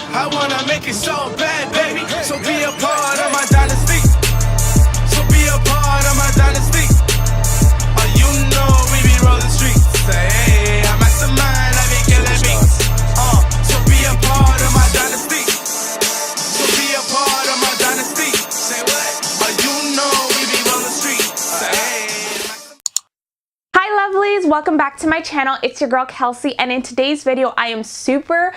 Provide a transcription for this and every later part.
I wanna make it so bad, baby. So be a part of my dynasty. So be a part of my dynasty. Oh, you know we be rolling streets. Hey, I'm mastermind, I be killing beats. So be a part of my dynasty. So be a part of my dynasty. Say what? Oh, you know we be rolling streets. Hey. Hi lovelies, welcome back to my channel. It's your girl Kelsey, and in today's video I am super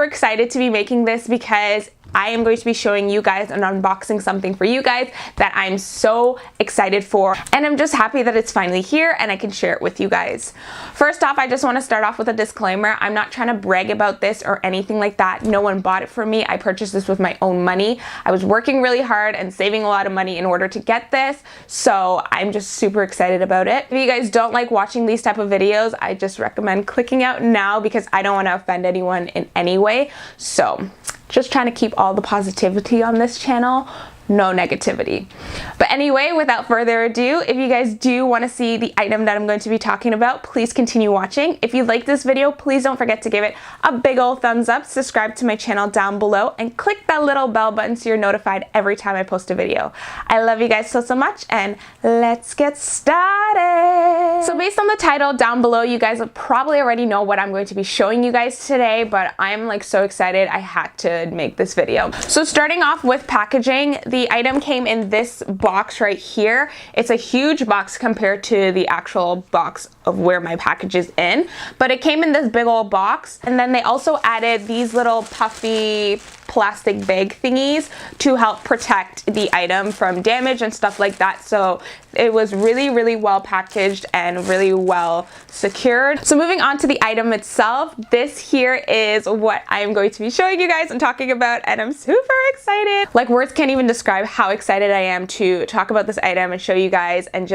excited to be making this because I am going to be showing you guys and unboxing something for you guys that I'm so excited for, and I'm just happy that it's finally here and I can share it with you guys. First off, I just want to start off with a disclaimer. I'm not trying to brag about this or anything like that. No one bought it for me. I purchased this with my own money. I was working really hard and saving a lot of money in order to get this, so I'm just super excited about it. If you guys don't like watching these type of videos, I just recommend clicking out now because I don't want to offend anyone in any way. So just trying to keep all the positivity on this channel, no negativity. But anyway, without further ado, if you guys do want to see the item that I'm going to be talking about, please continue watching. If you like this video, please don't forget to give it a big old thumbs up, subscribe to my channel down below, and click that little bell button so you're notified every time I post a video. I love you guys so much, and let's get started. So based on the title down below, you guys probably already know what I'm going to be showing you guys today, but I'm like so excited I had to make this video. So starting off with packaging, the item came in this box right here. It's a huge box compared to the actual box of where my package is in, but it came in this big old box, and then they also added these little puffy plastic bag thingies to help protect the item from damage and stuff like that. So it was really well packaged and really well secured. So moving on to the item itself, this here is what I am going to be showing you guys and talking about, and I'm super excited. Like, words can't even describe how excited I am to talk about this item and show you guys, and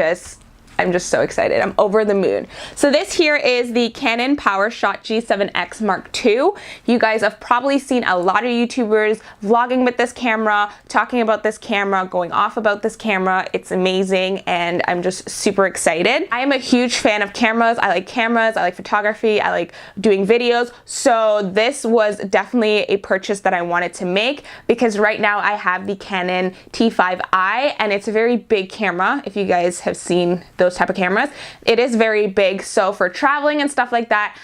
I'm just so excited. I'm over the moon. So this here is the Canon PowerShot G7X Mark II. You guys have probably seen a lot of YouTubers vlogging with this camera, talking about this camera, going off about this camera. It's amazing, and I'm just super excited. I am a huge fan of cameras. I like photography, I like doing videos. So this was definitely a purchase that I wanted to make because right now I have the Canon T5i, and it's a very big camera. If you guys have seen those type of cameras, it is very big, so for traveling and stuff like that,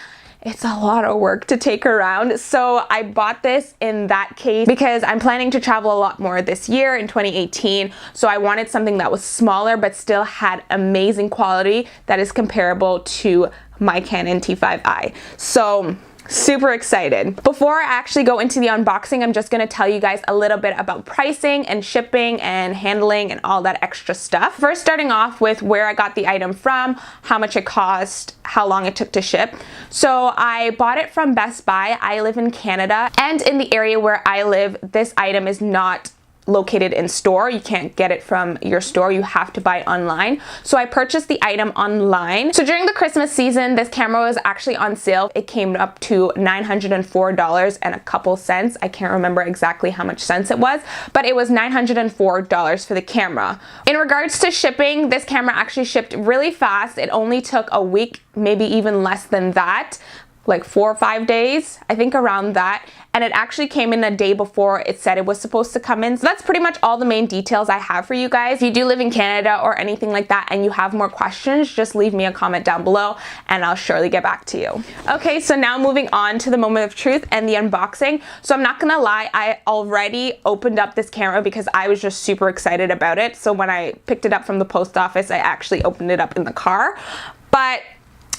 it's a lot of work to take around. So I bought this in that case because I'm planning to travel a lot more this year in 2018, so I wanted something that was smaller but still had amazing quality that is comparable to my Canon T5i. So super excited. Before I actually go into the unboxing, I'm just going to tell you guys a little bit about pricing and shipping and handling and all that extra stuff. First, starting off with where I got the item from, how much it cost, how long it took to ship. So I bought it from Best Buy. I live in Canada, and in the area where I live, this item is not located in store. You can't get it from your store. You have to buy it online. So I purchased the item online. So during the Christmas season, this camera was actually on sale. It came up to $904 and a couple cents. I can't remember exactly how much cents it was, but it was $904 for the camera. In regards to shipping, this camera actually shipped really fast. It only took a week, maybe even less than that, like 4 or 5 days, I think, around that. And it actually came in a day before it said it was supposed to come in. So that's pretty much all the main details I have for you guys. If you do live in Canada or anything like that and you have more questions, just leave me a comment down below and I'll surely get back to you. Okay, so now moving on to the moment of truth and the unboxing. So I'm not gonna lie, I already opened up this camera because I was just super excited about it. So when I picked it up from the post office, I actually opened it up in the car. But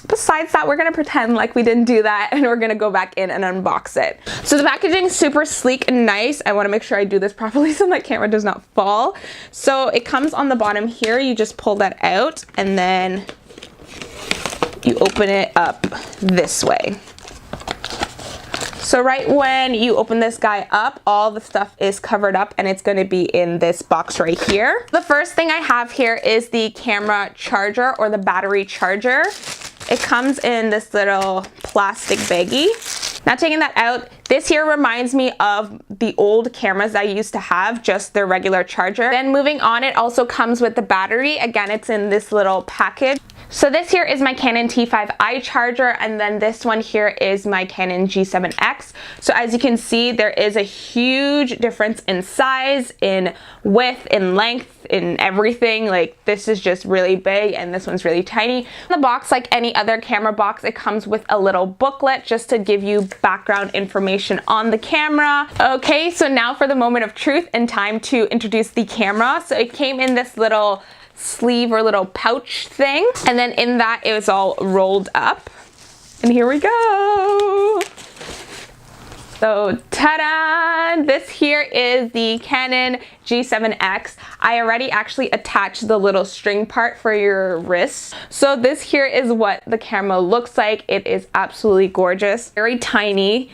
besides that, we're gonna pretend like we didn't do that, and we're gonna go back in and unbox it. So the packaging is super sleek and nice. I wanna make sure I do this properly so my camera does not fall. So it comes on the bottom here. You just pull that out and then you open it up this way. So right when you open this guy up, all the stuff is covered up and it's going to be in this box right here. The first thing I have here is the camera charger, or the battery charger. It comes in this little plastic baggie. Now taking that out, this here reminds me of the old cameras I used to have, just their regular charger. Then moving on, it also comes with the battery. Again, it's in this little package. So this here is my Canon T5i charger, and then this one here is my Canon G7X. So as you can see, there is a huge difference in size, in width, in length, in everything. Like, this is just really big and this one's really tiny. In the box, like any other camera box, it comes with a little booklet just to give you background information on the camera. Okay, so now for the moment of truth and time to introduce the camera. So it came in this little sleeve or little pouch thing, and then in that it was all rolled up, and here we go. So ta-da! This here is the Canon G7X. I already actually attached the little string part for your wrist. So this here is what the camera looks like. It is absolutely gorgeous, very tiny.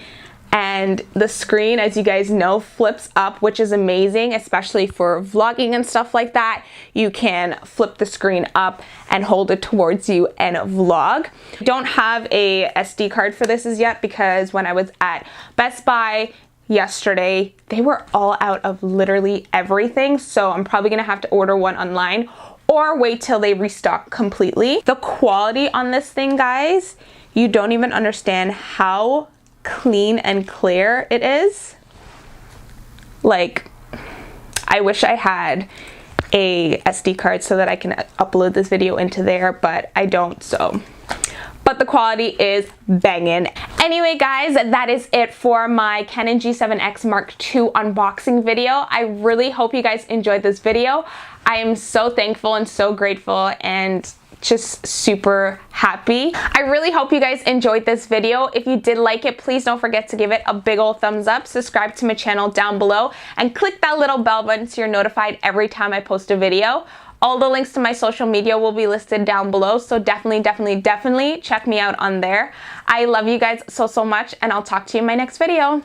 And the screen, as you guys know, flips up, which is amazing, especially for vlogging and stuff like that. You can flip the screen up and hold it towards you and vlog. I don't have a SD card for this as yet because when I was at Best Buy yesterday, they were all out of literally everything. So I'm probably gonna have to order one online or wait till they restock completely. The quality on this thing, guys, you don't even understand how clean and clear it is. Like, I wish I had a SD card so that I can upload this video into there, but I don't, so. But the quality is banging. Anyway, guys, that is it for my Canon G7X Mark II unboxing video. I really hope you guys enjoyed this video. I am so thankful and so grateful and just super happy. I really hope you guys enjoyed this video. If you did like it, please don't forget to give it a big old thumbs up, subscribe to my channel down below, and click that little bell button so you're notified every time I post a video. All the links to my social media will be listed down below, so definitely check me out on there. I love you guys so much, and I'll talk to you in my next video.